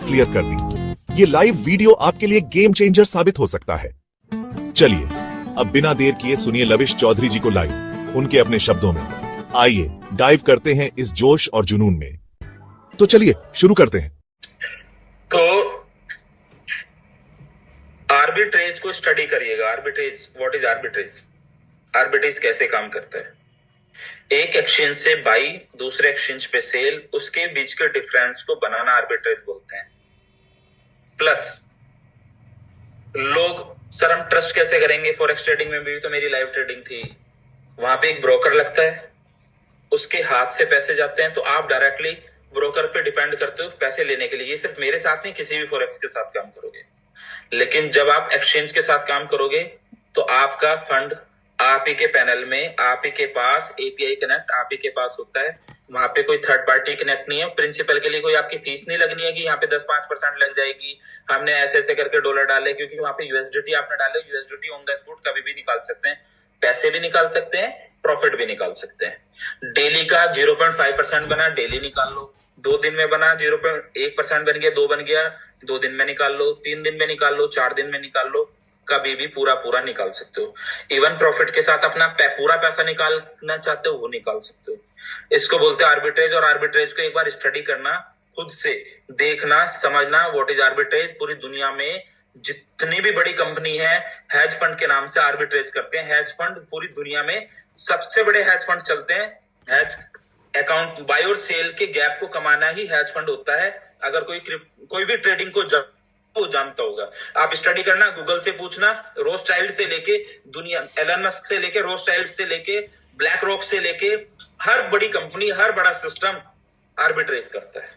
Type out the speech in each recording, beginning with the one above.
Clear कर दी। ये live video आपके लिए गेम चेंजर साबित हो सकता है। चलिए अब बिना देर किए सुनिए लविश चौधरी जी को लाइव, उनके अपने शब्दों में। आइए डाइव करते हैं इस जोश और जुनून में। तो चलिए शुरू करते हैं। तो आर्बिट्रेज को स्टडी करिएगा। Arbitrage, what is arbitrage? Arbitrage कैसे काम करता है? एक एक्सचेंज से बाई, दूसरे एक्सचेंज पे सेल, उसके बीच के डिफरेंस को बनाना आर्बिट्रेज बोलते हैं। प्लस लोग, सर हम ट्रस्ट कैसे करेंगे? फॉरेक्स ट्रेडिंग में भी तो मेरी लाइव ट्रेडिंग थी, वहां पे एक ब्रोकर लगता है, उसके हाथ से पैसे जाते हैं, तो आप डायरेक्टली ब्रोकर पे डिपेंड करते हो पैसे लेने के लिए। ये सिर्फ मेरे साथ नहीं, किसी भी फॉरेक्स के साथ काम करोगे। लेकिन जब आप एक्सचेंज के साथ काम करोगे तो आपका फंड आप ही के पैनल में, आप ही के पास एपीआई कनेक्ट आप ही के पास होता है। वहां पे कोई थर्ड पार्टी कनेक्ट नहीं है। प्रिंसिपल के लिए कोई आपकी फीस नहीं लगनी है कि यहाँ पे 10-5% लग जाएगी, हमने ऐसे ऐसे करके डॉलर डाले, क्योंकि वहां पे यूएसडीटी आपने डाले, यूएसडीटी ऑन द स्पॉट कभी भी निकाल सकते हैं, पैसे भी निकाल सकते हैं, प्रॉफिट भी निकाल सकते हैं। डेली का 0.5% बना, डेली निकाल लो। 2 दिन में बना 0.1% बन गया, 2 बन गया, 2 दिन में निकाल लो, 3 दिन में निकाल लो, 4 दिन में निकाल लो, कभी भी पूरा निकाल सकते हो। इवन प्रॉफिट के साथ अपना पूरा पैसा निकालना चाहते हो वो निकाल सकते हो। इसको बोलते हैं आर्बिट्रेज। और आर्बिट्रेज को एक बार स्टडी करना, खुद से देखना, समझना व्हाट इज आर्बिट्रेज। पूरी दुनिया में जितनी भी बड़ी कंपनी है हेज फंड के नाम से आर्बिट्रेज करते हैं। हेज फंड पूरी दुनिया में सबसे बड़े हेज फंड चलते हैं। हेज अकाउंट, बाय और सेल के गैप को कमाना ही हेज फंड होता है। अगर कोई भी ट्रेडिंग को वो जानता होगा, आप स्टडी करना, गूगल से पूछना, रोथस्चाइल्ड से लेके दुनिया, एलन मस्क से लेके, रोथस्चाइल्ड से लेके, ब्लैक रॉक से लेके, हर बड़ी कंपनी, हर बड़ा सिस्टम आर्बिट्रेज करता है।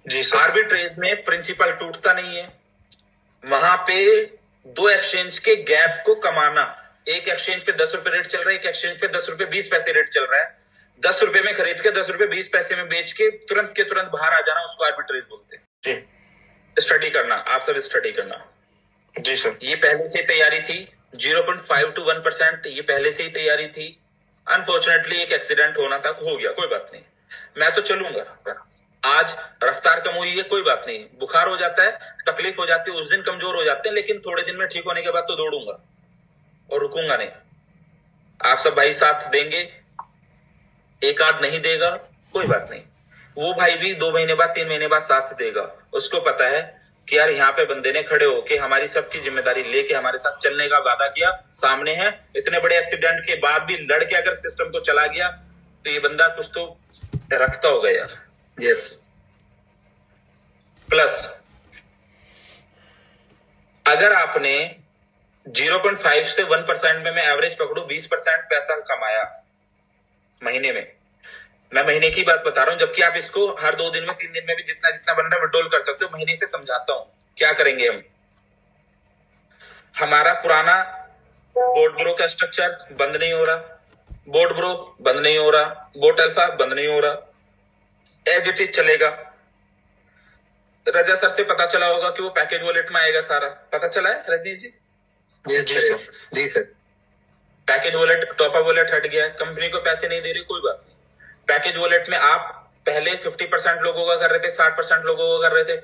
जी सर। आर्बिट्रेज में प्रिंसिपल टूटता नहीं है। वहां पे 2 एक्सचेंज के गैप को कमाना। एक एक्सचेंज पे 10 रुपए रेट चल रहा है, एक एक्सचेंज पे 10 रुपए 20 पैसे रेट चल रहा है। 10 रुपए में खरीद के 10 रुपए 20 पैसे में बेच के तुरंत के तुरंत बाहर आ जाना, उसको आर्बिट्रेज बोलते हैं। स्टडी करना, आप सब स्टडी करना। जी सर। ये पहले से तैयारी थी, 0.5 to 1%, ये पहले से ही तैयारी थी। अनफॉर्चुनेटली एक एक्सीडेंट होना था, हो गया, कोई बात नहीं, मैं तो चलूंगा। आज रफ्तार कम हुई है, कोई बात नहीं, बुखार हो जाता है, तकलीफ हो जाती है, उस दिन कमजोर हो जाते हैं, लेकिन थोड़े दिन में ठीक होने के बाद तो दौड़ूंगा और रुकूंगा नहीं। आप सब भाई साथ देंगे, एक आध नहीं देगा कोई बात नहीं, वो भाई भी 2 महीने बाद 3 महीने बाद साथ देगा। उसको पता है कि यार यहाँ पे बंदे ने खड़े होके हमारी सबकी जिम्मेदारी लेके हमारे साथ चलने का वादा किया, सामने है, इतने बड़े एक्सीडेंट के बाद भी लड़के अगर सिस्टम को चला गया तो ये बंदा कुछ तो रखता होगा यार। यस। प्लस अगर आपने 0.5 से 1% में, मैं एवरेज पकड़ू, 20% पैसा कमाया महीने में, मैं महीने की बात बता रहा हूं, जबकि आप इसको हर 2 दिन में, 3 दिन में भी जितना जितना बंदा विड्रॉल कर सकते हो, महीने से समझाता हूं क्या करेंगे हम। हमारा पुराना बोर्ड ब्रो का स्ट्रक्चर बंद नहीं हो रहा, बोर्ड ब्रो बंद नहीं हो रहा, बोट अल्फा बंद नहीं हो रहा, एज इट इज चलेगा। रजा सर से पता चला होगा कि वो पैकेज वॉलेट में आएगा, सारा पता चला है रजनीश जी? जी sir. Package wallet, top up wallet हट गया है, कंपनी को पैसे नहीं दे रही, कोई बात नहीं। पैकेज वॉलेट में आप पहले 50% लोगों का कर रहे थे, 60% लोगों का कर रहे थे,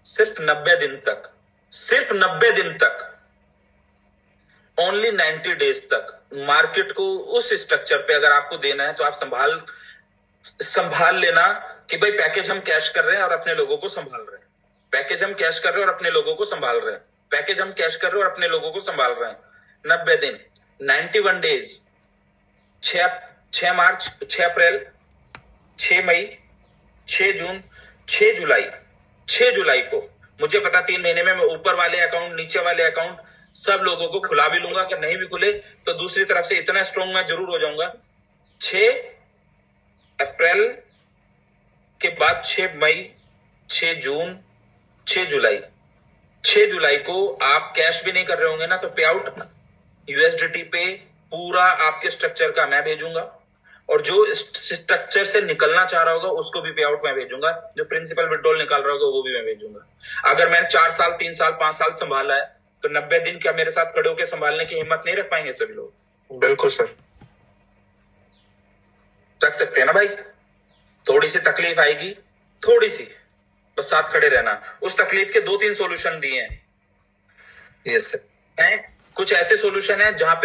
सिर्फ 90 दिन तक, सिर्फ 90 दिन तक, ओनली 90 डेज तक मार्केट को उस स्ट्रक्चर पे अगर आपको देना है तो आप संभाल लेना कि भाई पैकेज हम कैश कर रहे हैं और अपने लोगों को संभाल रहे हैं, पैकेज हम कैश कर रहे हैं और अपने लोगों को संभाल रहे हैं, पैकेज हम कैश कर रहे हैं और अपने लोगों को संभाल रहे हैं। 90 दिन, 91 डेज, 6 मार्च, 6 अप्रैल, 6 मई, 6 जून, 6 जुलाई, 6 जुलाई को मुझे पता 3 महीने में मैं ऊपर वाले अकाउंट, नीचे वाले अकाउंट सब लोगों को खुला भी लूंगा, अगर नहीं भी खुले तो दूसरी तरफ से इतना स्ट्रॉन्ग मैं जरूर हो जाऊंगा। 6 अप्रैल के बाद 6 मई, 6 जून, 6 जुलाई, 6 जुलाई को आप कैश भी नहीं कर रहे होंगे ना, तो पे आउट यूएसडीटी पे पूरा आपके स्ट्रक्चर का मैं भेजूंगा, और जो स्ट्रक्चर से निकलना चाह रहा होगा उसको भी पे आउट मैं भेजूंगा, जो प्रिंसिपल विड्रॉल निकाल रहा होगा वो भी मैं भेजूंगा। अगर मैंने 4 साल, 3 साल, 5 साल संभाला है तो 90 दिन क्या मेरे साथ खड़े होकर संभालने की हिम्मत नहीं रख पाएंगे सभी लोग? बिल्कुल सर, रख सकते हैं ना भाई। थोड़ी सी तकलीफ आएगी, थोड़ी सी, बस साथ खड़े रहना। उस तकलीफ के 2-3 सॉल्यूशन दिए हैं। Yes sir. कुछ ऐसे सॉल्यूशन है जहां पे